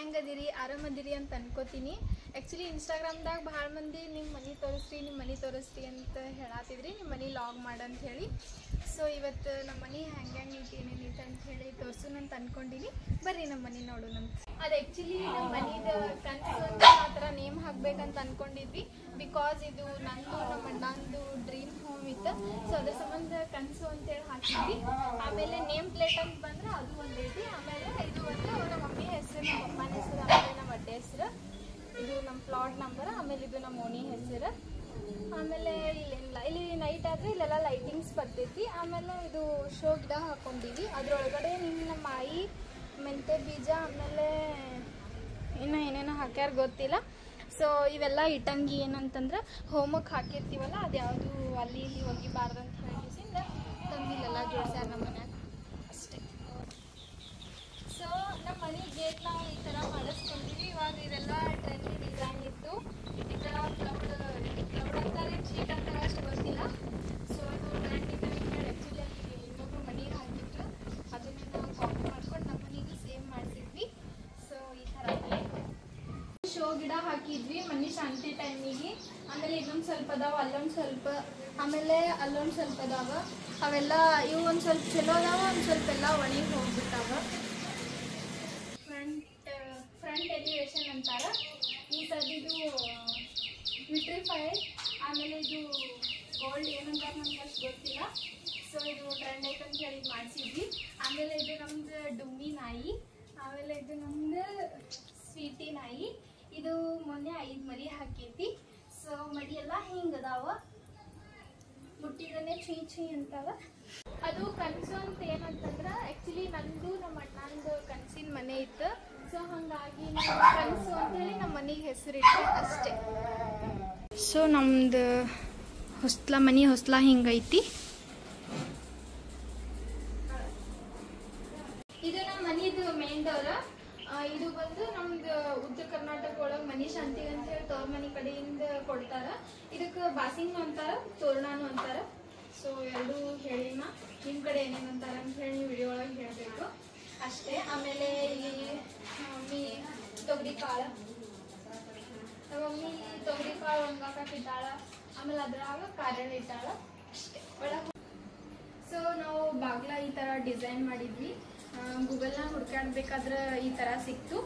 ಹೆಂಗದಿರಿ ಆರಾಮದಿರಿ ಅಂತ ಅನ್ಕೋತೀನಿ. ಆ್ಯಕ್ಚುಲಿ ಇನ್ಸ್ಟಾಗ್ರಾಮ್ದಾಗ ಭಾಳ ಮಂದಿ ನಿಮ್ಮ ಮನೆ ತೋರಿಸ್ರಿ ಅಂತ ಹೇಳತ್ತಿದ್ರಿ, ನಿಮ್ಮ ಮನೆ ಲಾಗ್ ಮಾಡಂತ ಹೇಳಿ. ಸೊ ಇವತ್ತು ನಮ್ಮ ಮನೆ ಹೆಂಗೈತಿ ಏನೇನೈತೆ ಅಂತ ಹೇಳಿ ತೋರ್ಸೋಣ ಅಂತ ಅನ್ಕೊಂಡಿನಿ. ಬರ್ರಿ ನಮ್ಮ ಮನೆ ನೋಡೋಣ. ಅದು ಆ್ಯಕ್ಚುಲಿ ನಮ್ಮ ಮನೆದು ಕನಸು ಅಂತ ಆ ಥರ ನೇಮ್ ಹಾಕ್ಬೇಕಂತ ಅನ್ಕೊಂಡಿದ್ವಿ. ಬಿಕಾಸ್ ಇದು ನಂದು ನಮ್ಮ ಅಣ್ಣಂದು ಡ್ರೀಮ್ ಹೋಮ್ ಇತ್ತು. ಸೊ ಅದ್ರ ಸಂಬಂಧ ಕನಸು ಅಂತೇಳಿ ಹಾಕಿದ್ವಿ. ಆಮೇಲೆ ನೇಮ್ ಪ್ಲೇಟ್ ಅಂತ ಬಂದ್ರೆ ಅದು ಒಂದೈತಿ. ಆಮೇಲೆ ಇದು ಒಂದು ನಮ್ಮ ಮಮ್ಮಿ ಹೆಸರು, ನಮ್ಮ ಅಪ್ಪನ ಹೆಸರು, ಆಮೇಲೆ ನಮ್ಮ ಅಡ್ಡೆ ಹೆಸರು, ಇದು ನಮ್ಮ ಪ್ಲಾಟ್ ನಂಬರ್, ಆಮೇಲೆ ಇದು ನಮ್ಮ ಓಣಿ ಹೆಸರು. ಆಮೇಲೆ ಇಲ್ಲಿ ನೈಟ್ ಆದರೆ ಇಲ್ಲೆಲ್ಲ ಲೈಟಿಂಗ್ಸ್ ಬರ್ತೈತಿ. ಆಮೇಲೆ ಇದು ಶೋ ಗಿಡ ಹಾಕೊಂಡಿವಿ. ಅದ್ರೊಳಗಡೆ ನಮ್ಮ ಆಯಿ ಮೆಂತೆ ಬೀಜ ಆಮೇಲೆ ಇನ್ನು ಏನೇನೋ ಹಾಕ್ಯಾರ ಗೊತ್ತಿಲ್ಲ. ಸೊ ಇವೆಲ್ಲ ಇಟ್ಟಂಗಿ ಏನಂತಂದ್ರೆ ಹೋಮಕ್ಕೆ ಹಾಕಿರ್ತೀವಲ್ಲ, ಅದು ಯಾವುದು ಅಲ್ಲಿ ಇಲ್ಲಿ ಒಗಿಬಾರ್ದು ಅಂತ ಹೇಳಿಸಿಂದ ತಂದಿಲ್ಲೆಲ್ಲ ಜೋಡಿಸ್ಯಾರ ನಮ್ಮ ಮನ್ಯಾಗ ಅಷ್ಟೇ. ಸೊ ನಮ್ಮ ಮನೆ ಗೇಟ್ ನಾವು ಈ ಥರ ಮಾಡಿಸ್ಕೊಂಡಿವಿ. ಇವಾಗ ಇದೆಲ್ಲ ಟ್ರೆಂಡಿ ಡಿಸೈನ್ ಇತ್ತು. ಈ ಥರ ಕ್ಲೌಡ್ ಅಂತಾರೆ, ಶೀಟ್ ಅಂತಾರೆ, ಅಷ್ಟು ಗೊತ್ತಿಲ್ಲ. ಸೊ ಅದು ಟ್ರೆಂಡ್ ಇತ್ತು ಹೇಳಿ ಆ್ಯಕ್ಚುಲಿ ಅಲ್ಲಿ ಇನ್ನೊಬ್ರು ಮನೆಗೆ ಹಾಕಿದ್ರು. ಅದನ್ನು ನಾವು ಕಾಪಿ ಮಾಡ್ಕೊಂಡು ನಮ್ಮ ಮನೆಗೆ ಸೇವ್ ಮಾಡಿಸಿದ್ವಿ. ಸೊ ಈ ಥರ ಶೋ ಗಿಡ ಹಾಕಿದ್ವಿ ಮನೆ ಶಾಂತಿ ಟೈಮಿಗೆ. ಆಮೇಲೆ ಇದೊಂದು ಸ್ವಲ್ಪ ಅದಾವ, ಅಲ್ಲೊಂದು ಸ್ವಲ್ಪ, ಆಮೇಲೆ ಅಲ್ಲೊಂದು ಸ್ವಲ್ಪ ಅದಾವ. ಅವೆಲ್ಲ ಇವು ಒಂದು ಸ್ವಲ್ಪ ಚಲೋ ಅದಾವ, ಒಂದು ಸ್ವಲ್ಪ ಎಲ್ಲ ಒಣಗಿ ಹೋಗ್ಬಿಟ್ಟಾವ. ಫ್ರಂಟ್ ಎಲಿವೇಶನ್ ಅಂತಾರ. ಈ ಸದ್ಯದು ವಿಟ್ರಿಫೈಡ್, ಆಮೇಲೆ ಇದು ಗೋಲ್ಡ್ ಏನಂತಾರೆ ನಮ್ಗೆ ಅಷ್ಟು ಗೊತ್ತಿಲ್ಲ. ಸೊ ಇದು ಟ್ರೆಂಡ್ ಐತೆ ಅಂತ ಹೇಳಿ ಮಾಡಿಸಿದ್ವಿ. ಆಮೇಲೆ ಇದು ನಮ್ದು ಡುಮ್ಮಿ ನಾಯಿ, ಆಮೇಲೆ ಇದು ನಮ್ದು ಸ್ವೀಟಿ ನಾಯಿ. ಇದು ಮೊನ್ನೆ 5 ಮರಿ ಹಾಕೈತಿ. ಸೊ ಮರಿ ಎಲ್ಲ ಹಿಂಗದಾವ, ಮುಟ್ಟಿದನೆ ಚುಯಿ ಅಂತಾವ. ಅದು ಕನಸು ಅಂತ ಏನಂತಂದ್ರೆ ಆ್ಯಕ್ಚುಲಿ ನಂದು ನಮ್ಮ ಅಣ್ಣಂದು ಕನಸಿನ ಮನೆ ಇತ್ತು. ಸೊ ಹಾಗಾಗಿ ಕನಸು ಅಂತೇಳಿ ನಮ್ಮ ಮನೆಗೆ ಹೆಸರಿಟ್ಟು ಅಷ್ಟೇ. ಸೊ ನಮ್ದು ಮನೆ ಹೊಸ್ಲ ಹಿಂಗೈತಿ. ಇದು ನಮ್ಮ ಮನೆದು ಮೇನ್ ಡೋರ್. ಇದು ಬಂದು ನಮ್ದು ಉತ್ತರ ಕರ್ನಾಟಕ ಒಳಗೆ ಮನಿ ಶಾಂತಿ ಅಂತ ಹೇಳಿ ತವ್ರ ಮನೆ ಕಡೆಯಿಂದ ಕೊಡ್ತಾರ. ಇದಕ್ಕೆ ಬಾಸಿಂಗ್ ಅಂತಾರ, ತೋರಣನು ಅಂತಾರ. ಸೊ ಎರಡು ಹೇಳಿನ ನಿಮ್ಮ ಕಡೆ ಏನೇನು ಅಂತಾರ ಅಂತ ಹೇಳಿ ನೀವು ವಿಡಿಯೋ ಒಳಗೆ ಹೇಳಬೇಕು ಅಷ್ಟೇ. ಆಮೇಲೆ ಇಲ್ಲಿ ಮಮ್ಮಿ ತೊಗರಿ ಕಾಳು ಒಣಗಾಕಿಟ್ಟಾಳ. ಆಮೇಲೆ ಅದ್ರಾಗ ಕಾರೆಲ್ಲ ಇಟ್ಟಾಳ ಅಷ್ಟೇ ಒಳಗೆ. ಸೊ ನಾವು ಬಾಗ್ಲ ಈ ಥರ ಡಿಸೈನ್ ಮಾಡಿದ್ವಿ. ಗೂಗಲ್ನಾಗ ಹುಡ್ಕಾಡ್ಬೇಕಾದ್ರೆ ಈ ಥರ ಸಿಕ್ತು.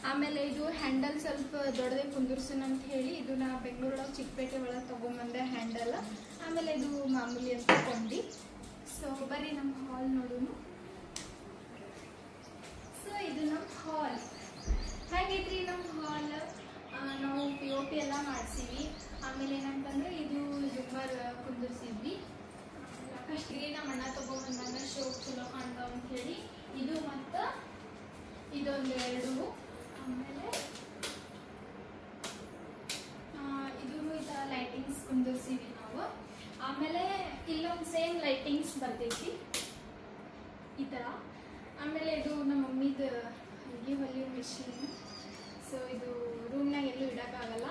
ಆಮೇಲೆ ಇದು ಹ್ಯಾಂಡಲ್ ಸ್ವಲ್ಪ ದೊಡ್ಡದೇ ಕುಂದಿರ್ಸೋಣ ಅಂತ ಹೇಳಿ ಇದು ನಾ ಬೆಂಗಳೂರೊಳಗೆ ಚಿಕ್ಕಪೇಟೆ ಒಳಗೆ ತೊಗೊಂಬಂದೆ ಹ್ಯಾಂಡಲ್. ಆಮೇಲೆ ಇದು ಮಾಮೂಲಿ ಅಂತ ಕೊಂಡಿ. ಸೊ ಬರ್ರಿ ನಮ್ಮ ಹಾಲ್ ನೋಡೋಣ. ಸೊ ಇದು ನಮ್ಮ ಹಾಲ್ ಹೇಗೈತ್ರಿ. ನಮ್ಮ ಹಾಲ್ ನಾವು POP ಎಲ್ಲ ಮಾಡಿಸಿವಿ. ಆಮೇಲೆ ಏನಂತಂದ್ರೆ ಇದು ಜುಮ್ಮರ್ ಕುಂದಿರ್ಸಿದ್ವಿ. ಅಷ್ಟೇ ನಮ್ಮ ಅಣ್ಣ ತೊಗೊಂಬಂದಾಗ ಶೋ ಚಲೋ ಕಾಣ್ತಾವ ಅಂತ ಹೇಳಿ ಇದು ಮತ್ತು ಇದೊಂದು ಎರಡು. ಆಮೇಲೆ ಇದು ಈ ಥರ ಲೈಟಿಂಗ್ಸ್ ಕುಂದಿರ್ಸಿವಿ ನಾವು. ಆಮೇಲೆ ಇಲ್ಲೊಂದು ಸೇಮ್ ಲೈಟಿಂಗ್ಸ್ ಬರ್ತೈತಿ ಈ ಥರ. ಆಮೇಲೆ ಇದು ನಮ್ಮ ಮಮ್ಮಿದು ಅಡುಗೆ ಹೊಲಿಯೋ ಮಿಷಿನ್. ಸೊ ಇದು ರೂಮ್ನಾಗ ಎಲ್ಲೂ ಇಡೋಕ್ಕಾಗಲ್ಲ.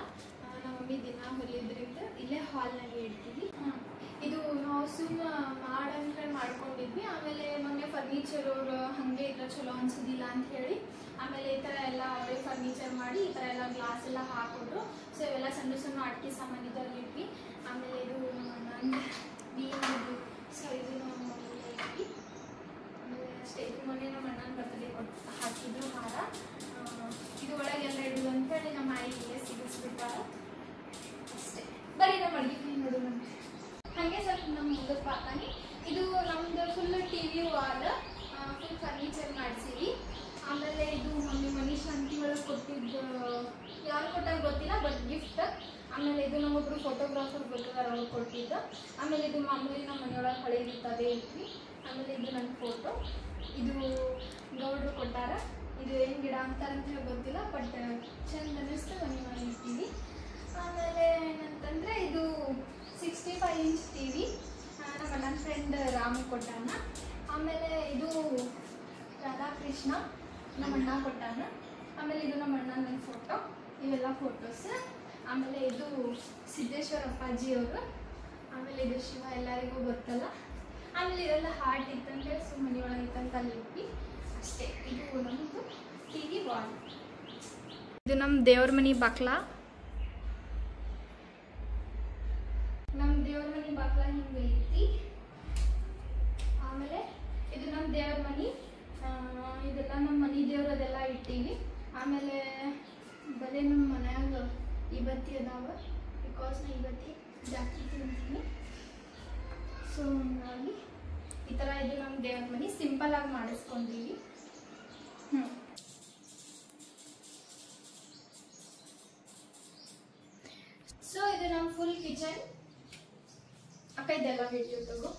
ನಮ್ಮ ಮಮ್ಮಿ ದಿನ ಹೊಲಿಯೋದ್ರಿಂದ ಇಲ್ಲೇ ಹಾಲ್ನಾಗೆ ಇಡ್ತೀವಿ. ಇದು ನಾವು ಮಾಡಂತ ಮಾಡ್ಕೊಂಡಿದ್ವಿ. ಆಮೇಲೆ ಮೊನ್ನೆ ಫರ್ನಿಚರ್ ಅವರು ಹಾಗೆ ಇದ್ರೆ ಚಲೋ ಅನ್ಸೋದಿಲ್ಲ ಅಂತ ಹೇಳಿ ಆಮೇಲೆ ಈ ಥರ ಎಲ್ಲ ಅವರೇ ಫರ್ನಿಚರ್ ಮಾಡಿ ಈ ಥರ ಎಲ್ಲ ಗ್ಲಾಸ್ ಎಲ್ಲ ಹಾಕಿದ್ರು. ಸೊ ಇವೆಲ್ಲ ಸಣ್ಣ ಸಣ್ಣ ಅಡುಗೆ ಸಾಮಾನು ಇದರಲ್ಲಿ ಇಟ್ವಿ. ಆಮೇಲೆ ಇದು ನನ್ನ ಬೀನಿದು. ಸೊ ಇದು ನಮ್ಮ ಮನೆಯಲ್ಲೇ ಇಟ್ವಿ. ಆಮೇಲೆ ಅಷ್ಟೇ. ಇದು ಮೊನ್ನೆ ನಮ್ಮ ಅಣ್ಣನ ಬರ್ತಡೇ ಹಾಕಿದ್ರು ಹಾರ. ಇದು ಒಳಗೆಲ್ಲ ಇಡೋದು ಅಂತೇಳಿ ನಮ್ಮ ಆಯಿಗೆ ಸಿಗಿಸ್ಬಿಟ್ಟಾರ ಅಷ್ಟೇ. ಬರೀ ನಮ್ಮ ಅಡುಗೆ ನೋಡು ನಮಗೆ ಹಾಗೆ ಸ್ವಲ್ಪ ನಮ್ಮ ಮುಂದಕ್ಕೆ ಪಾತಾನೆ. ಇದು ನಮ್ದು full TV wall, full furniture ಮಾಡಿಸಿವಿ. ಆಮೇಲೆ ಇದು ಮಮ್ಮಿ ಮನಿ ಶಾಂತಿ ಒಳಗೆ ಕೊಟ್ಟಿದ್ದು, ಯಾರು ಕೊಟ್ಟಾಗ ಗೊತ್ತಿಲ್ಲ ಬಟ್ ಗಿಫ್ಟ್. ಆಮೇಲೆ ಇದು ನಮ್ಮೊಬ್ರು ಫೋಟೋಗ್ರಾಫರ್ ಗೊತ್ತಿದ್ದಾರೆ, ಅವ್ರು ಕೊಟ್ಟಿದ್ದು. ಆಮೇಲೆ ಇದು ಮಾಮೂಲಿ ನಮ್ಮ ಮನೆಯೊಳಗೆ ಹಳೇದಿರ್ತದೆ ಇಟ್ವಿ. ಆಮೇಲೆ ಇದು ನನ್ನ ಫೋಟೋ. ಇದು ಗೌಡ್ರು ಕೊಟ್ಟಾರ. ಇದು ಏನು ಗಿಡ ಅಂತಾರಂತ ಹೇಳಿ ಗೊತ್ತಿಲ್ಲ ಬಟ್ ಚೆಂದ ಅನ್ನಿಸ್ತು ಮನೆ ಒಳಗೆ ಇರ್ತೀವಿ. ಆಮೇಲೆ ಏನಂತಂದರೆ ಇದು 65 ಇಂಚ್ TV ನಮ್ಮ ನನ್ನ ಫ್ರೆಂಡ್ ರಾಮ್ ಕೊಟ್ಟಾನ. ಆಮೇಲೆ ಇದು ರಾಧಾಕೃಷ್ಣ ನಮ್ಮ ಅಣ್ಣ ಕೊಟ್ಟಾನ. ಆಮೇಲೆ ಇದು ನಮ್ಮ ಅಣ್ಣ ನನ್ನ ಫೋಟೋ, ಇವೆಲ್ಲ ಫೋಟೋಸ್. ಆಮೇಲೆ ಇದು ಸಿದ್ದೇಶ್ವರ ಅಪ್ಪಾಜಿಯವರು. ಆಮೇಲೆ ಇದು ಶಿವ ಎಲ್ಲರಿಗೂ ಗೊತ್ತಲ್ಲ. ಆಮೇಲೆ ಇದೆಲ್ಲ ಹಾರ್ಟ್ ಇತ್ತಂತೆ, ಸೊ ಮನೆಯೊಳಗೆ ಇತ್ತಂತ ಅಲ್ಲಿ ಇಟ್ವಿ ಅಷ್ಟೇ. ಇದು ನಮ್ಮದು TV ವಾಲ್. ಇದು ನಮ್ಮ ದೇವ್ರ ಮನೆ ಬಾಕ್ಲ. ನಮ್ಮ ದೇವ್ರ ಮನೆ ಬಾಕ್ಲ ಹಿಂಗೆ ಐತಿ. ಆಮೇಲೆ ಇದು ನಮ್ಮ ದೇವ್ರ ಮನೆ. ಇದೆಲ್ಲ ನಮ್ಮ ಮನೆ ದೇವ್ರದೆಲ್ಲ ಇಟ್ಟೀವಿ. ಆಮೇಲೆ ಬರೀ ನಮ್ಮ ಮನ್ಯಾಗ ಇವತ್ತಿ ಅದಾವ, ಬಿಕಾಸ್ ನಾ ಇವತ್ತಿ ಜಾಸ್ತಿ ತಿಂತೀನಿ. ಸೊ ಹಂಗಾಗಿ ಈ ಥರ ಇದು ನಮ್ಮ ದೇವ್ರ ಮನೆ ಸಿಂಪಲ್ ಆಗಿ ಮಾಡಿಸ್ಕೊಂತೀವಿ. ಸೊ ಇದು ನಮ್ಮ ಫುಲ್ ಕಿಚನ್. ಅಕ್ಕ ಇದೆಲ್ಲ ವಿಡಿಯೋ ತಗೋ.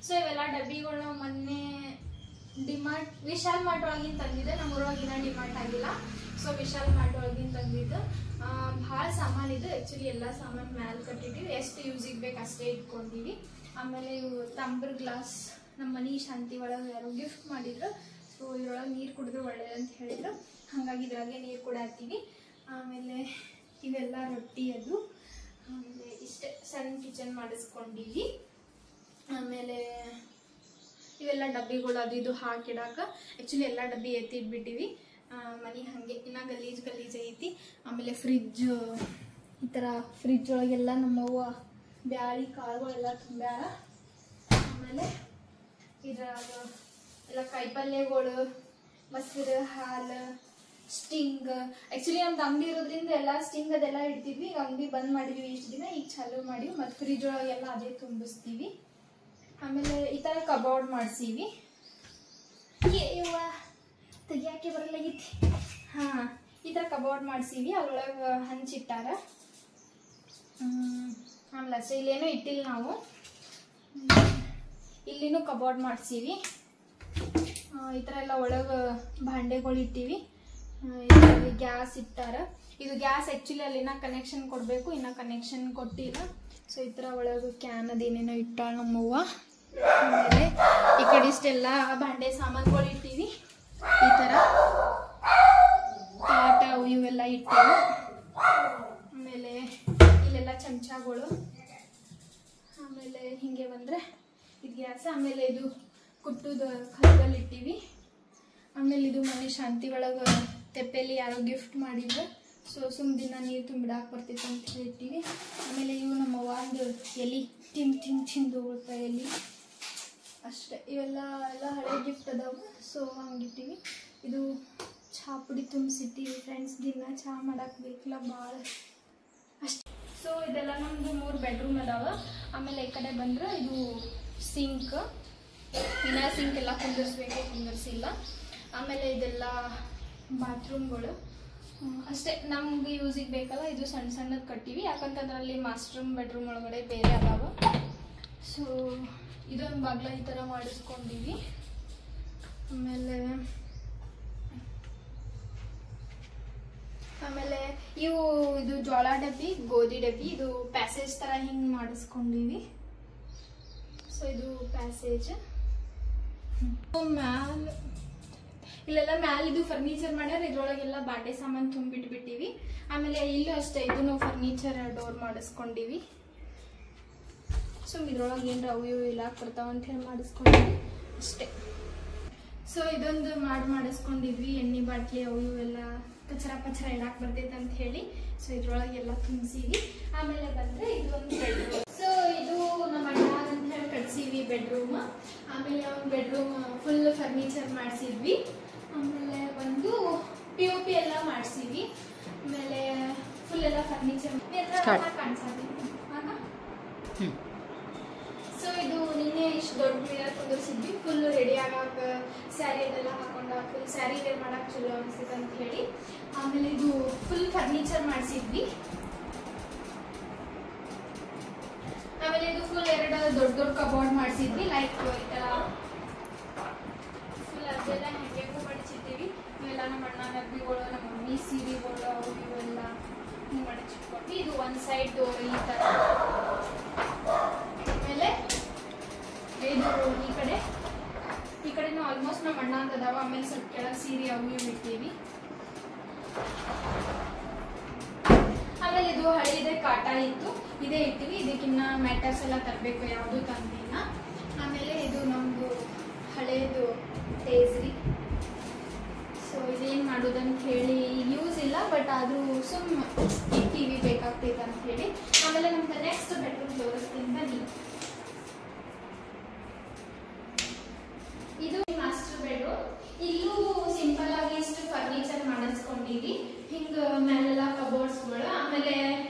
ಸೊ ಇವೆಲ್ಲ ಡಬ್ಬಿಗಳು ನಾವು ಮೊನ್ನೆ ಡಿಮಾರ್ಟ್ ವಿಶಾಲ್ ಮಾರ್ಟ್ ಒಳಗಿನ ತಂದಿದ್ದೆ. ನಮ್ಮೂರೊಳಗಿನ ಡಿಮಾರ್ಟ್ ಆಗಿಲ್ಲ. ಸೊ ವಿಶಾಲ್ ಮಾರ್ಟ್ ಒಳಗಿನ ತಂದಿದ್ದು ಭಾಳ ಸಾಮಾನು ಇದು. ಆ್ಯಕ್ಚುಲಿ ಎಲ್ಲ ಸಾಮಾನು ಮ್ಯಾಲೆ ಕಟ್ಟಿದ್ದೀವಿ. ಎಷ್ಟು ಯೂಸಿಗೆ ಬೇಕು ಅಷ್ಟೇ ಇಟ್ಕೊಂಡಿವಿ. ಆಮೇಲೆ ಇವು ತಂಬರ್ ಗ್ಲಾಸ್ ನಮ್ಮ ಮನೆ ಶಾಂತಿ ಒಳಗೆ ಯಾರೋ ಗಿಫ್ಟ್ ಮಾಡಿದ್ರು. ಸೊ ಇದ್ರೊಳಗೆ ನೀರು ಕುಡಿದ್ರೆ ಒಳ್ಳೇದಂತ ಹೇಳಿದ್ರು. ಹಾಗಾಗಿ ಇದ್ರಾಗೆ ನೀರು ಕುಡಿಯಾತೀವಿ. ಆಮೇಲೆ ಇವೆಲ್ಲ ರೊಟ್ಟಿ ಅದು. ಆಮೇಲೆ ಇಷ್ಟೇ ಸಣ್ಣ ಕಿಚನ್ ಮಾಡಿಸ್ಕೊಂಡಿವಿ. ಆಮೇಲೆ ಇವೆಲ್ಲ ಡಬ್ಬಿಗಳು ಅದು ಇದು ಹಾಕಿಡಾಕ. ಆ್ಯಕ್ಚುಲಿ ಎಲ್ಲ ಡಬ್ಬಿ ಎತ್ತಿಟ್ಬಿಟ್ಟಿವಿ. ಮನೆ ಹಾಗೆ ಇನ್ನು ಗಲೀಜ್ ಐತಿ. ಆಮೇಲೆ ಫ್ರಿಜ್ ಈ ಥರ ಫ್ರಿಜ್ ಒಳಗೆಲ್ಲ ನಮ್ಮವ್ವ ಬ್ಯಾಳಿ ಕಾಳುಗಳೆಲ್ಲ ತುಂಬ್ಯಾಳ. ಆಮೇಲೆ ಇದ್ರಾಗ ಎಲ್ಲ ಕಾಯಿಪಲ್ಯಗಳು, ಮೊಸರು, ಹಾಲು, ಸ್ಟಿಂಗ್. ಆ್ಯಕ್ಚುಲಿ ನಮ್ದು ಅಂಗಡಿ ಇರೋದ್ರಿಂದ ಎಲ್ಲ ಸ್ಟಿಂಗ್ ಅದೆಲ್ಲ ಇಡ್ತಿದ್ವಿ. ಈಗ ಅಂಗಡಿ ಬಂದ್ ಮಾಡಿದ್ವಿ ಇಷ್ಟು ದಿನ. ಈಗ ಚಾಲೂ ಮಾಡಿವಿ. ಮತ್ತು ಫ್ರಿಜ್ ಒಳಗೆಲ್ಲ ಅದೇ ತುಂಬಿಸ್ತೀವಿ. ಆಮೇಲೆ ಈ ಥರ ಕಬೋರ್ಡ್ ಮಾಡಿಸೀವಿ. ಇವ ತೆಗಿಯಾಕೆ ಬರಲಾಗಿತ್ತು. ಹಾಂ, ಈ ಥರ ಕಬೋರ್ಡ್ ಮಾಡಿಸೀವಿ. ಅದ್ರೊಳಗೆ ಹಂಚಿಟ್ಟಾರ. ಆಮೇಲೆ ಅಷ್ಟೇ, ಇಲ್ಲೇನೂ ಇಟ್ಟಿಲ್ಲ ನಾವು. ಇಲ್ಲಿನೂ ಕಬೋರ್ಡ್ ಮಾಡಿಸೀವಿ. ಈ ಥರ ಎಲ್ಲ ಒಳಗೆ ಭಾಂಡೆಗಳು ಇಟ್ಟಿವಿ. ಇದರಲ್ಲಿ ಗ್ಯಾಸ್ ಇಟ್ಟಾರ. ಇದು ಗ್ಯಾಸ್ ಆ್ಯಕ್ಚುಲಿ ಅಲ್ಲಿ ಇನ್ನೂ ಕನೆಕ್ಷನ್ ಕೊಡಬೇಕು, ಇನ್ನೂ ಕನೆಕ್ಷನ್ ಕೊಟ್ಟಿಲ್ಲ. ಸೊ ಈ ಥರ ಒಳಗೆ ಕ್ಯಾನ್ ಅದೇನೇನೋ ಇಟ್ಟಾಳ ನಮ್ಮವ್ವ. ಆಮೇಲೆ ಈ ಕಡೆ ಇಷ್ಟೆಲ್ಲ ಭಾಂಡೆ ಸಾಮಾನುಗಳು ಇಟ್ಟಿವಿ. ಈ ಥರ ತಾಟ ಇವೆಲ್ಲ ಇಟ್ಟಿವಿ. ಆಮೇಲೆ ಇಲ್ಲೆಲ್ಲ ಚಮಚಗಳು. ಆಮೇಲೆ ಹಿಂಗೆ ಬಂದರೆ ಇದು ಗ್ಯಾಸ್. ಆಮೇಲೆ ಇದು ಕುಟ್ಟುದ ಕಲ್ಲಲ್ಲಿ ಇಟ್ಟಿವಿ. ಆಮೇಲೆ ಇದು ಮನೆ ಶಾಂತಿ ಒಳಗೆ ತೆಪ್ಪೆಲಿ ಯಾರೋ ಗಿಫ್ಟ್ ಮಾಡಿದ್ರು. ಸೊ ದಿನ ನೀರು ತುಂಬಿಡಾಕೆ ಬರ್ತೈತೆ ಅಂತ ಹೇಳಿಟ್ಟಿವಿ. ಆಮೇಲೆ ಇವು ನಮ್ಮ ಒಂದು ಎಲೆ ತಿಂದು ಉಳ್ತಾ ಎಲೆ ಅಷ್ಟೇ. ಇವೆಲ್ಲ ಹಳೆ ಗಿಫ್ಟ್ ಅದಾವೆ. ಸೊ ಹಂಗಿಟ್ಟಿವಿ. ಇದು ಚಹಾ ಪುಡಿ ತುಂಬಿಸಿಟ್ಟಿವಿ ಫ್ರೆಂಡ್ಸ್. ದಿನ ಚಹಾ ಮಾಡಕ್ಕೆ ಬೇಕಲ್ಲ ಭಾಳ ಅಷ್ಟೇ. ಸೊ ಇದೆಲ್ಲ ನಮ್ಮದು 3 ಬೆಡ್ರೂಮ್ ಅದಾವೆ. ಆಮೇಲೆ ಈ ಕಡೆ ಬಂದ್ರೆ ಇದು ಸಿಂಕ್. ಇನ್ನ ಸಿಂಕ್ ಎಲ್ಲ ಕುಂದಿರ್ಸ್ಬೇಕು, ಕುಂದಿರ್ಸಿಲ್ಲ. ಆಮೇಲೆ ಇದೆಲ್ಲ ಬಾತ್ರೂಮ್ಗಳು ಅಷ್ಟೇ. ನಮ್ಗೆ ಯೂಸಿಗೆ ಬೇಕಲ್ಲ, ಇದು ಸಣ್ಣ ಸಣ್ಣದು ಕಟ್ಟಿವಿ. ಯಾಕಂತಂದ್ರೆ ಅಲ್ಲಿ ಮಾಸ್ಟರ್ ಬೆಡ್ರೂಮ್ ಒಳಗಡೆ ಬೇರೆ ಅದಾವ. ಸೊ ಇದೊಂದು ಬಾಗ್ಲ ಈ ಥರ ಮಾಡಿಸ್ಕೊಂಡಿವಿ. ಆಮೇಲೆ ಇದು ಜೋಳ ಡಬ್ಬಿ, ಗೋಧಿ ಡಬ್ಬಿ. ಇದು ಪ್ಯಾಸೇಜ್ ಥರ ಹಿಂಗೆ ಮಾಡಿಸ್ಕೊಂಡಿವಿ. ಸೊ ಇದು ಪ್ಯಾಸೇಜ್. ಇಲ್ಲೆಲ್ಲ ಮ್ಯಾಲೆ ಇದು ಫರ್ನಿಚರ್ ಮಾಡ್ಯಾರ. ಇದ್ರೊಳಗೆಲ್ಲ ಬಾಂಡೆ ಸಾಮಾನು ತುಂಬಿಟ್ಬಿಟ್ಟಿವಿ. ಆಮೇಲೆ ಇಲ್ಲೂ ಅಷ್ಟೇ, ಇದನ್ನು ಫರ್ನಿಚರ್ ಡೋರ್ ಮಾಡಿಸ್ಕೊಂಡಿವಿ. ಸೊ ಇದ್ರೊಳಗೆ ಏನ್ರ ಅವು ಇವು ಇಲ್ಲ ಬರ್ತಾವ ಅಂತ ಹೇಳಿ ಮಾಡಿಸ್ಕೊಂಡಿವಿ ಅಷ್ಟೇ. ಸೊ ಇದೊಂದು ಮಾಡಿಸ್ಕೊಂಡಿದ್ವಿ. ಎಣ್ಣೆ ಬಾಟ್ಲಿ ಅವು ಇವೆಲ್ಲ ಕಚರ ಪಚರ ಇಡಾಕ್ ಬರ್ತೈತೆ ಅಂತ ಹೇಳಿ. ಸೊ ಇದ್ರೊಳಗೆಲ್ಲ ತುಂಬಿಸಿವಿ. ಆಮೇಲೆ ಬಂದರೆ ಇದೊಂದು ಬೆಡ್ರೂಮ್. ಸೊ ಇದು ನಮ್ಮ ಅಣ್ಣ ಅಂತ ಹೇಳಿ ಕಟ್ಸಿವಿ ಬೆಡ್ರೂಮ್. ಆಮೇಲೆ ಒಂದು ಬೆಡ್ರೂಮ್ ಫುಲ್ ಫರ್ನಿಚರ್ ಮಾಡಿಸಿದ್ವಿ. ಆಮೇಲೆ ಒಂದು POP ಎಲ್ಲ ಮಾಡಿಸಿವಿ. ಆಮೇಲೆ ಫುಲ್ ಎಲ್ಲ ಫರ್ನಿಚರ್ ಕಾಣಿಸ್ತೀವಿ. ಸೊ ಇದು ನಿನ್ನೆ ಇಷ್ಟು ದೊಡ್ಡ ಮಿರರ್ ಕುಂದಿರ್ಸಿದ್ವಿ. ಫುಲ್ ರೆಡಿ ಆಗಾಕ ಸ್ಯಾರಿ ಅದೆಲ್ಲ ಹಾಕೊಂಡಾಗ ಫುಲ್ ಸ್ಯಾರಿ ವೇರ್ ಮಾಡಕ್ಕೆ ಚಲೋ ಅನಿಸ್ತೈತೆ ಅಂತ ಹೇಳಿ. ಆಮೇಲೆ ಇದು ಫುಲ್ ಫರ್ನಿಚರ್ ಮಾಡಿಸಿದ್ವಿ. ಆಮೇಲೆ ಇದು ಫುಲ್ 2 ದೊಡ್ಡ ಕಬೋರ್ಡ್ ಮಾಡಿಸಿದ್ವಿ. ಲೈಕ್ ಈ ಥರ ಫುಲ್ ಅದೆಲ್ಲ ಹೆಂಗೆಗೂ ಮಡಿಚಿದ್ದೀವಿ. ಇವೆಲ್ಲ ನಮ್ಮ ಅಣ್ಣ ಡಬ್ಬಿಗಳು, ನಮ್ಮ ಮಮ್ಮಿ ಸೀರೆಗಳು ಅವು ಇವೆಲ್ಲ ಹಿಂಗೆ ಮಡಚಿಟ್ಕೊಂಡು ಇದು ಒಂದು ಸೈಡ್ ಡೋರ್ ಈ ಥರ. ಆಮೇಲೆ ಇದು ಈ ಕಡೆನೂ ಆಲ್ಮೋಸ್ಟ್ ನಮ್ಮ ಅಣ್ಣ ಅಂತದಾವ. ಆಮೇಲೆ ಸ್ವಲ್ಪ ಕೆಳಗೆ ಸೀರೆ ಅವು ಇವು ಇಟ್ಟೀವಿ. ಆಮೇಲೆ ಇದು ಹಳಿದೆ ಕಾಟ ಇತ್ತು, ಇದೇ ಇಟ್ಟಿವಿ. ಇದಕ್ಕಿನ್ನ ಮ್ಯಾಟರ್ಸ್ ಎಲ್ಲ ತರಬೇಕು, ಯಾವುದು ತಂದಿಲ್ಲ. ಆಮೇಲೆ ಇದು ನಮ್ಮದು ಹಳೇದು ಟೇಸ್ರಿ. ಸೊ ಇದೇನು ಮಾಡೋದಂತ ಹೇಳಿ ಯೂಸ್ ಇಲ್ಲ, ಬಟ್ ಆದರೂ ಸುಮ್ಮ ಟಿವಿ ಬೇಕಾಗ್ತೈತೆ ಅಂತ ಹೇಳಿ. ಆಮೇಲೆ ನಮ್ದು ನೆಕ್ಸ್ಟ್ ಬೆಡ್ರೂಮ್ ತೋರಿಸ್ತೀನಿ ಬನ್ನಿ. ಇದು ಮಾಸ್ಟರ್ ಬೆಡ್ರೂಮ್. ಇಲ್ಲೂ ಸಿಂಪಲ್ ಆಗಿ ಇಷ್ಟು ಫರ್ನಿಚರ್ ಮಾಡಿಸ್ಕೊಂಡಿವಿ. ಹಿಂಗ ಮೇಲೆಲ್ಲ ಕಬೋರ್ಡ್ಸ್ಗಳು. ಆಮೇಲೆ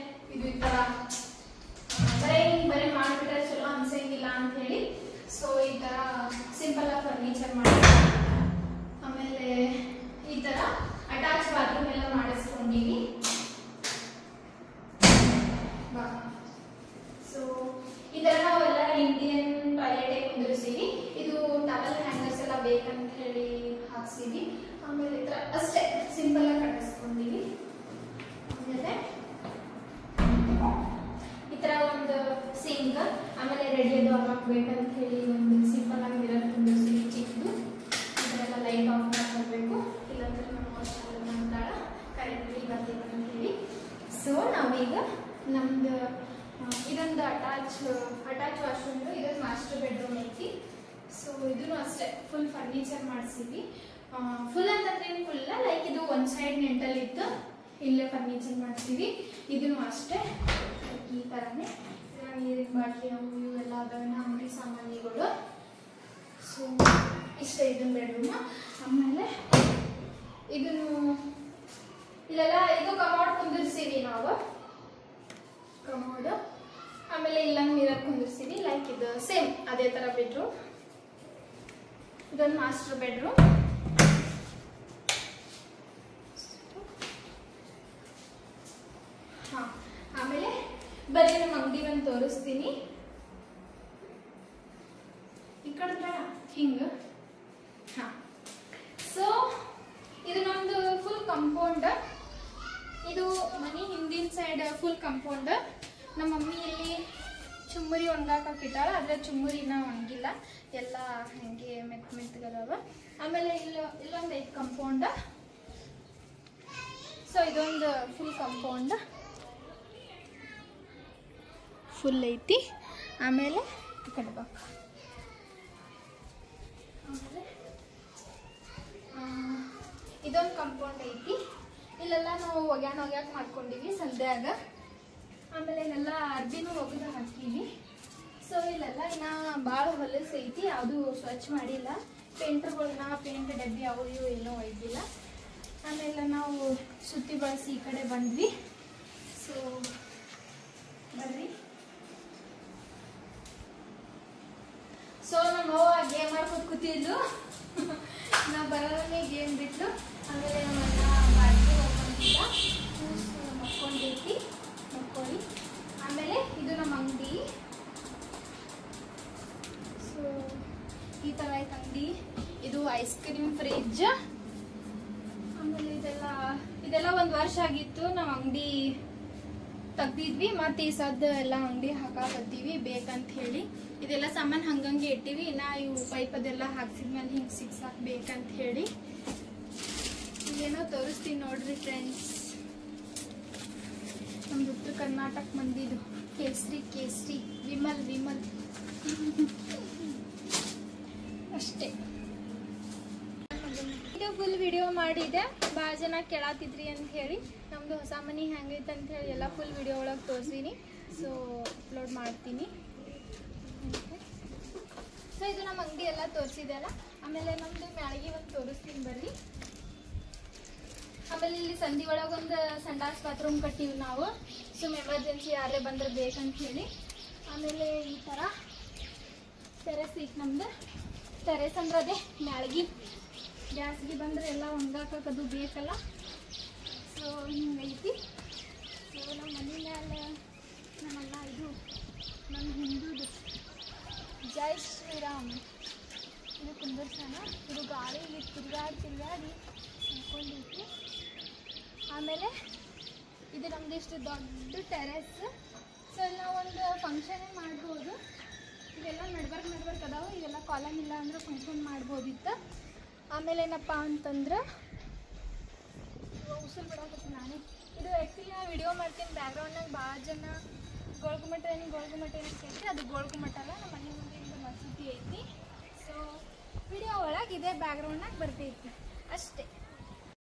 ಇದು ಈ ತರ ಬರೀ ಮಾಡ್ಬಿಟ್ರೆ ಚಲೋ ಅನ್ಸಂಗಿಲ್ಲ ಅಂತ ಹೇಳಿ ಸೊ ಈ ತರ ಸಿಂಪಲ್ ಆಗಿ ಫರ್ನಿಚರ್ ಮಾಡಿ, ಆಮೇಲೆ ಈ ತರ ಅಟ್ಯಾಚ್ ಬಾತ್ರೂಮ್ ಎಲ್ಲ ಮಾಡಿಸ್ಕೊಂಡಿವಿ. ಸೊ ಇದರ ನಾವೆಲ್ಲ ಇಂಡಿಯನ್ ಟಾಯ್ಲೆಟ್ ಕುಂದಿರಿಸಿವಿ. ಇದು ಟವಲ್ ಹ್ಯಾಂಗರ್ಸ್ ಎಲ್ಲ ಬೇಕಂತ ಹೇಳಿ ಹಾಕ್ಸಿವಿ. ಆಮೇಲೆ ಈ ತರ ಅಷ್ಟೇ ಸಿಂಪಲ್ ಆಗಿ ಕಟ್ಟಿಸ್ಕೊಂಡಿವಿ. ಆಮೇಲೆ ಈ ತರ ಒಂದು ಸಿಂಕ್, ಆಮೇಲೆ ರೆಡಿ ಅದು ಹಾಕ್ಬೇಕಂತ ಹೇಳಿ ಒಂದು ಸಿಂಪಲ್ ಆಗಿ ಮಿರರ್ ಕುಂದಿರಿಸಿವಿ ಚಿಕ್ಕದು. ಇದೆಲ್ಲ ಲೈಟ್ ಆಫ್ ಮಾಡಬೇಕು, ಇಲ್ಲಾಂದ್ರೆ ನಮ್ಮ ಅಂತಾಳ ಕರೆಂಟ್ ಬಿಲ್ ಬರ್ತೈತೆ ಅಂತ ಹೇಳಿ. ಸೊ ನಾವೀಗ ನಮ್ದು ಇದೊಂದು ಅಟ್ಯಾಚ್ ವಾಶ್ರೂಮ್, ಇದೊಂದು ಮಾಸ್ಟರ್ ಬೆಡ್ರೂಮ್ ಐತಿ. ಸೊ ಇದನ್ನು ಅಷ್ಟೇ ಫುಲ್ ಫರ್ನಿಚರ್ ಮಾಡಿಸಿವಿ. ಫುಲ್ ಅಂತಂದ್ರೆ ಏನು ಫುಲ್ ಇಲ್ಲ, ಲೈಕ್ ಇದು ಒಂದು ಸೈಡ್ ನೆಂಟಲ್ಲಿ ಇತ್ತು, ಇಲ್ಲೇ ಫರ್ನಿಚರ್ ಮಾಡ್ತೀವಿ. ಇದನ್ನು ಅಷ್ಟೇ ಈ ಥರನೇ ನೀರಿನ ಬಾಟ್ಲಿ ಅವು ಇವೆಲ್ಲ ಅದಾವೆ, ಅಂಗಡಿ ಸಾಮಾನುಗಳು. ಸೊ ಇಷ್ಟ ಇದನ್ನ ಬೆಡ್ರೂಮ್. ಆಮೇಲೆ ಇದನ್ನು ಇಲ್ಲೆಲ್ಲ ಇದು ಕಮೋಡ್ ಕುಂದಿರ್ಸಿವಿ ನಾವು, ಕಮೋಡ್. ಆಮೇಲೆ ಇಲ್ಲ ಮಿರರ್ ಕುಂದಿರ್ಸಿವಿ, ಲೈಕ್ ಇದು ಸೇಮ್ ಅದೇ ಥರ ಬೆಡ್ರೂಮ್. ಇದೊಂದು ಮಾಸ್ಟರ್ ಬೆಡ್ರೂಮ್. ಆಮೇಲೆ ಬರೀ ನಮ್ಮ ಅಂಗಡಿ ಒಂದು ತೋರಿಸ್ತೀನಿ. ಈ ಕಡೆ ಬೇಡ ಹಿಂಗ. ಸೊ ಇದು ನಮ್ದು ಫುಲ್ ಕಂಪೌಂಡ್. ಇದು ಮನಿ ಹಿಂದಿನ ಸೈಡ್ ಫುಲ್ ಕಂಪೌಂಡ್. ನಮ್ಮ ಮಮ್ಮಿ ಇಲ್ಲಿ ಚುಮ್ಮರಿ ಒಣಗಾಕಿಟ್ಟಾಳ, ಆದ್ರೆ ಚುಮ್ಮರಿನ ಒಣಗಿಲ್ಲ, ಎಲ್ಲ ಹಂಗೆ ಮೆತ್ತಗದಾವ. ಆಮೇಲೆ ಇಲ್ಲೊಂದು ಐದು ಕಂಪೌಂಡ್. ಸೊ ಇದೊಂದು ಫುಲ್ ಕಂಪೌಂಡ್ ಫುಲ್ ಐತಿ. ಆಮೇಲೆ ಈ ಕಡೆ ಬಾ, ಆಮೇಲೆ ಇದೊಂದು ಕಂಪೌಂಡ್ ಐತಿ. ಇಲ್ಲೆಲ್ಲ ನಾವು ಒಗ್ಯಾಕ್ ಮಾಡ್ಕೊಂಡಿವಿ ಸಂಧ್ಯಾಗ. ಆಮೇಲೆ ಇಲ್ಲೆಲ್ಲ ಅರ್ಬಿನೂ ಒಗದು ಹಾಕೀವಿ. ಸೊ ಇಲ್ಲೆಲ್ಲ ಇನ್ನ ಭಾಳ ಹೊಲಸು ಐತಿ, ಯಾವುದು ಸ್ವಚ್ಛ ಮಾಡಿಲ್ಲ. ಪೇಂಟ್ರುಗಳನ್ನ ಪೇಂಟ್ ಡಬ್ಬಿ ಅವು ಇವು ಏನೂ ಒಯ್ದಿಲ್ಲ. ಆಮೇಲೆ ನಾವು ಸುತ್ತಿ ಬಳಸಿ ಈ ಕಡೆ ಬಂದ್ವಿ. ಸೊ ಬರ್ರಿ. ಸೊ ನಮ್ಮವ್ವ ಗೇಮ್ ಆಡ್ಕೊಂಡು ಕೂತಿದ್ಲು, ನಾ ಬರೋದೇ ಗೇಮ್ ಬಿಟ್ಲು. ಆಮೇಲೆ ನಮ್ಮನ್ನ ಬಾಡಿಗೆ ಹೋಗ್ಕೊಂಡಿದ್ದ ಮಕ್ಕೊಂಡೈತಿ, ಮಕ್ಕೊಳ್ಳಿ. ಆಮೇಲೆ ಇದು ನಮ್ಮ ಅಂಗಡಿ. ಸೊ ಈ ಥರ ಐತೆ ಅಂಗಡಿ. ಇದು ಐಸ್ ಕ್ರೀಮ್ ಫ್ರಿಡ್ಜ್. ಆಮೇಲೆ ಇದೆಲ್ಲ ಒಂದು ವರ್ಷ ಆಗಿತ್ತು ನಾವು ಅಂಗಡಿ ತೆಗ್ದಿದ್ವಿ. ಮತ್ತೆ ಈ ಸದ್ದ ಎಲ್ಲ ಅಂಗಡಿ ಹಾಕಾಕತ್ತೀವಿ ಬೇಕಂತ ಹೇಳಿ. ಇದೆಲ್ಲ ಸಾಮಾನು ಹಂಗಂಗೆ ಇಟ್ಟಿವಿ. ಇನ್ನ ಇವು ಪೈಪ್ ಅದೆಲ್ಲ ಹಾಕ್ಸಿದ್ಮೇಲೆ ಹಿಂಗೆ ಸಿಕ್ಸಾಕ್ಬೇಕಂತ ಹೇಳಿ ಏನೋ ತೋರಿಸ್ತೀನಿ ನೋಡ್ರಿ ಫ್ರೆಂಡ್ಸ್. ನಮ್ದು ಉತ್ತರ ಕರ್ನಾಟಕ ಮಂದಿದು ಕೇಸರಿ ವಿಮಲ್ ಅಷ್ಟೇ. ಇದು ಫುಲ್ ವಿಡಿಯೋ ಮಾಡಿದೆ. ಭಾಳ ಜನ ಕೇಳಾತಿದ್ರಿ ಅಂತ ಹೇಳಿ ನಮ್ದು ಹೊಸ ಮನೆ ಹೆಂಗೈತೆ ಅಂತ ಹೇಳಿ ಎಲ್ಲ ಫುಲ್ ವಿಡಿಯೋ ಒಳಗೆ ತೋರಿಸ್ತೀನಿ. ಸೊ ಅಪ್ಲೋಡ್ ಮಾಡ್ತೀನಿ. ಸೊ ಇದು ನಮ್ಮ ಅಂಗಡಿ ಎಲ್ಲ ತೋರಿಸಿದೆ ಅಲ್ಲ. ಆಮೇಲೆ ನಮ್ದು ಮ್ಯಾಳಿಗೆ ಒಂದು ತೋರಿಸ್ತೀನಿ ಬರ್ರಿ. ಆಮೇಲೆ ಇಲ್ಲಿ ಸಂಧಿ ಒಳಗೊಂದು ಸಂಡಾಸ್ ಬಾತ್ರೂಮ್ ಕಟ್ಟಿವಿ ನಾವು, ಸುಮ್ ಎಮರ್ಜೆನ್ಸಿ ಯಾರೇ ಬಂದ್ರೆ ಬೇಕಂತ ಹೇಳಿ. ಆಮೇಲೆ ಈ ಥರ ಟೆರೆಸ್ ಐತಿ ನಮ್ದು. ಟೆರೆಸ್ ಅಂದ್ರೆ ಅದೇ ಮ್ಯಾಳ್ಗಿ. ಗ್ಯಾಸ್ಗೆ ಬಂದರೆ ಎಲ್ಲ ಒಣಗಾಕದು ಬೇಕಲ್ಲ. ಸೊ ಹಿಂಗೈತಿ. ಸೊ ನಮ್ಮ ಮನೆ ಮೇಲೆ ನಮ್ಮಲ್ಲ ಇದು ನಮ್ಮ ಹಿಂದೂದು ಜೈ ಶ್ರೀರಾಮ್ ಇದು ಕುಂದರ್ಸೋಣ. ಇದು ಗಾಳಿಲಿ ತಿರುಗಾಡಿ ಹಾಕೊಂಡೈತಿ. ಆಮೇಲೆ ಇದು ನಮ್ದು ಇಷ್ಟು ದೊಡ್ಡ ಟೆರೆಸ್. ಸೊ ಇಲ್ಲಿ ನಾವು ಒಂದು ಫಂಕ್ಷನೇ ಮಾಡ್ಬೋದು. ಇವೆಲ್ಲ ನಡ್ಬರ್ಕ್ ಅದಾವೆ. ಇವೆಲ್ಲ ಕಾಲಮ್ ಇಲ್ಲ ಅಂದ್ರೆ ಫಂಕ್ಷನ್ ಮಾಡ್ಬೋದಿತ್ತು. ಆಮೇಲೆ ಏನಪ್ಪ ಅಂತಂದ್ರೆ ಉಸಿರು ಬಿಡೋಕತ್ತೀನಿ ನಾನೇ. ಇದು ಆ್ಯಕ್ಚುಲಿ ನಾನು ವಿಡಿಯೋ ಮಾಡ್ತೀನಿ. ಬ್ಯಾಕ್ಗ್ರೌಂಡ್ನಾಗ ಭಾಳ ಜನ ಗೋಳ್ಗುಮಟ ಏನಕ್ಕೆ ಅದು ಗೋಳ್ಗುಮಟ ಅಲ್ಲ, ನಮ್ಮ ಮನೆ ಮುಂದೆ ಮಸೂತಿ ಐತಿ. ಸೊ ವಿಡಿಯೋ ಒಳಗೆ ಇದೇ ಬ್ಯಾಕ್ಗ್ರೌಂಡ್ನಾಗ ಬರ್ತೈತಿ ಅಷ್ಟೇ.